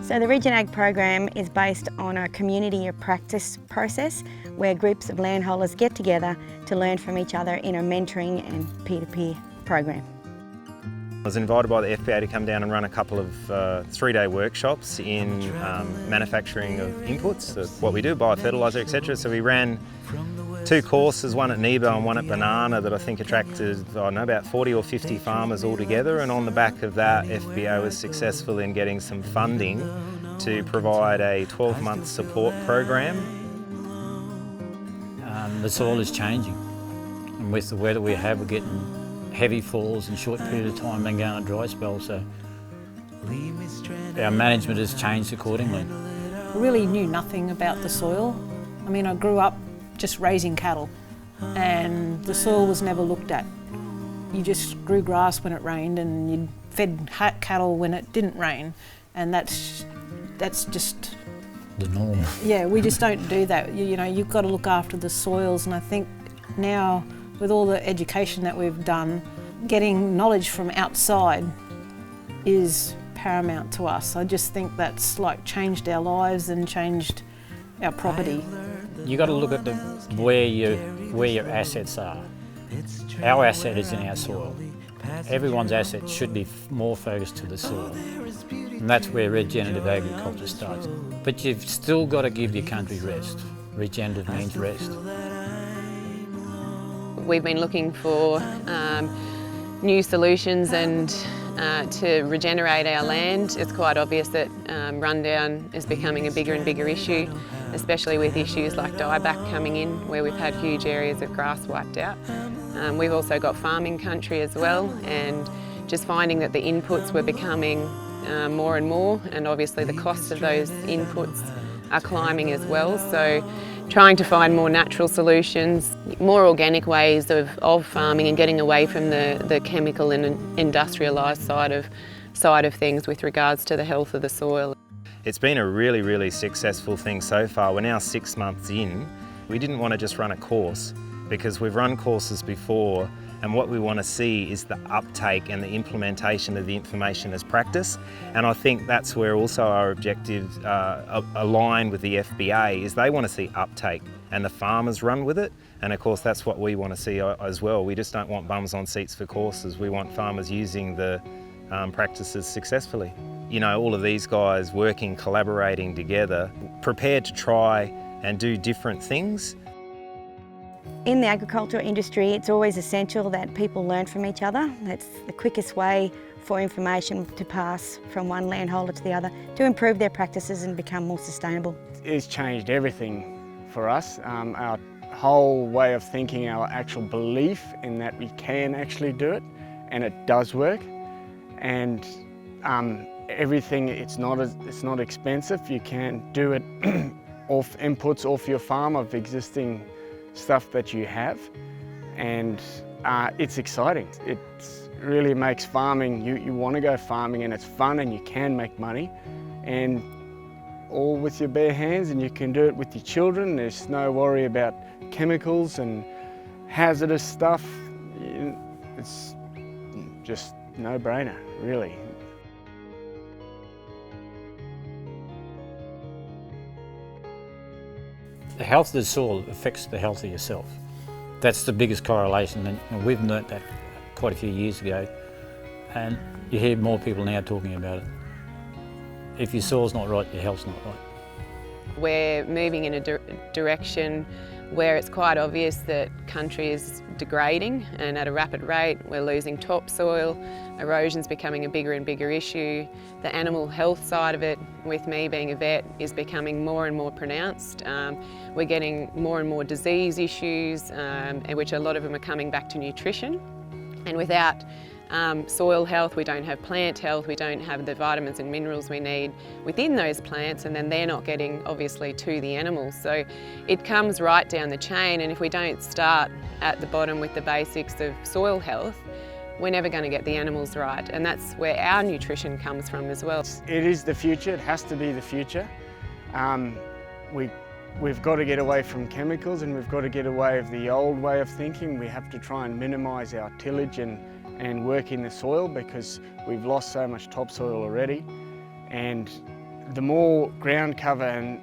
So the RegenAG program is based on a community of practice process where groups of landholders get together to learn from each other in a mentoring and peer-to-peer program. I was invited by the FBA to come down and run a couple of 3-day workshops in manufacturing of inputs, of what we do, biofertiliser, etc. So we ran 2 courses, one at Nebo and one at Banana, that I think attracted, I don't know, about 40 or 50 farmers all together. And on the back of that, FBA was successful in getting some funding to provide a 12-month support program. The soil is changing, and with the weather we have, we're getting heavy falls in a short period of time and going a dry spell, so our management has changed accordingly. I really knew nothing about the soil. I mean, I grew up just raising cattle and the soil was never looked at. You just grew grass when it rained and you fed cattle when it didn't rain, and that's just the norm. Yeah, we just don't do that. You know, you've got to look after the soils, and I think now with all the education that we've done, getting knowledge from outside is paramount to us. I just think that's like changed our lives and changed our property. You got to look at where your assets are. Our asset is in our soil. Everyone's asset should be more focused to the soil, and that's where regenerative agriculture starts. But you've still got to give your country rest. Regenerative means rest. We've been looking for new solutions and to regenerate our land. It's quite obvious that rundown is becoming a bigger and bigger issue, especially with issues like dieback coming in, where we've had huge areas of grass wiped out. We've also got farming country as well, and just finding that the inputs were becoming more and more, and obviously the cost of those inputs are climbing as well. So trying to find more natural solutions, more organic ways of farming, and getting away from the chemical and industrialised side of things with regards to the health of the soil. It's been a really, really successful thing so far. We're now 6 months in. We didn't want to just run a course, because we've run courses before, and what we want to see is the uptake and the implementation of the information as practice. And I think that's where also our objectives align with the FBA, is they want to see uptake and the farmers run with it. And of course that's what we want to see as well. We just don't want bums on seats for courses. We want farmers using the practices successfully. You know, all of these guys working, collaborating together, prepared to try and do different things. In the agricultural industry, it's always essential that people learn from each other. That's the quickest way for information to pass from one landholder to the other to improve their practices and become more sustainable. It's changed everything for us. Our whole way of thinking, our actual belief in that we can actually do it, and it does work. And everything, it's not expensive. You can do it off inputs off your farm of existing stuff that you have, and it's exciting. It really makes farming, you want to go farming, and it's fun and you can make money, and all with your bare hands, and you can do it with your children. There's no worry about chemicals and hazardous stuff. It's just no-brainer, really. The health of the soil affects the health of yourself. That's the biggest correlation, and we've learnt that quite a few years ago, and you hear more people now talking about it. If your soil's not right, your health's not right. We're moving in a direction where it's quite obvious that country is degrading, and at a rapid rate. We're losing topsoil, erosion's becoming a bigger and bigger issue. The animal health side of it, with me being a vet, is becoming more and more pronounced. We're getting more and more disease issues, which a lot of them are coming back to nutrition. And without soil health, we don't have plant health, we don't have the vitamins and minerals we need within those plants, and then they're not getting, obviously, to the animals. So it comes right down the chain, and if we don't start at the bottom with the basics of soil health, we're never going to get the animals right, and that's where our nutrition comes from as well. It is the future, it has to be the future. We've got to get away from chemicals, and we've got to get away of the old way of thinking. We have to try and minimise our tillage and work in the soil, because we've lost so much topsoil already. And the more ground cover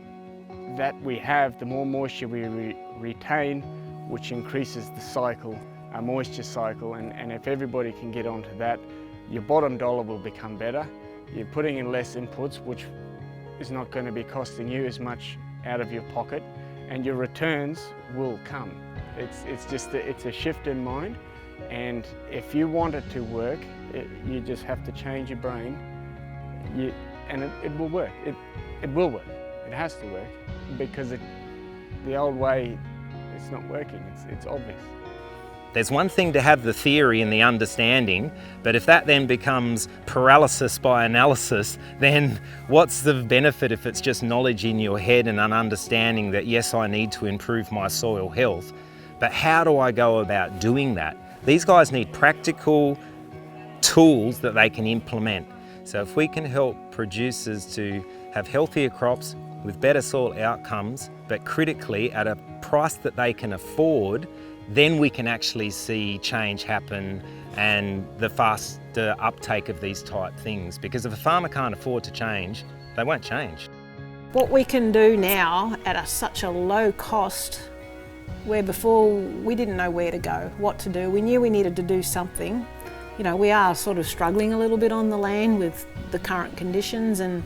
that we have, the more moisture we retain, which increases the cycle, our moisture cycle, and if everybody can get onto that, your bottom dollar will become better. You're putting in less inputs, which is not going to be costing you as much out of your pocket, and your returns will come. It's a shift in mind, and if you want it to work, you just have to change your brain, and it will work. It will work. It has to work, because the old way, it's not working. It's obvious. There's one thing to have the theory and the understanding, but if that then becomes paralysis by analysis, then what's the benefit if it's just knowledge in your head and an understanding that yes, I need to improve my soil health, but how do I go about doing that? These guys need practical tools that they can implement. So if we can help producers to have healthier crops with better soil outcomes, but critically at a price that they can afford, then we can actually see change happen and the faster uptake of these type things. Because if a farmer can't afford to change, they won't change. What we can do now at such a low cost, where before we didn't know where to go, what to do, we knew we needed to do something. You know, we are sort of struggling a little bit on the land with the current conditions, and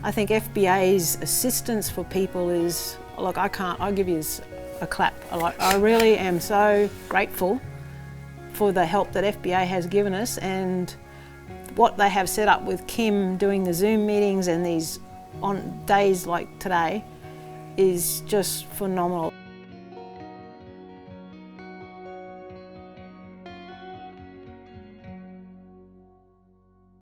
I think FBA's assistance for people is, look, I'll give you a clap. I really am so grateful for the help that FBA has given us, and what they have set up with Kim doing the Zoom meetings and these on days like today is just phenomenal.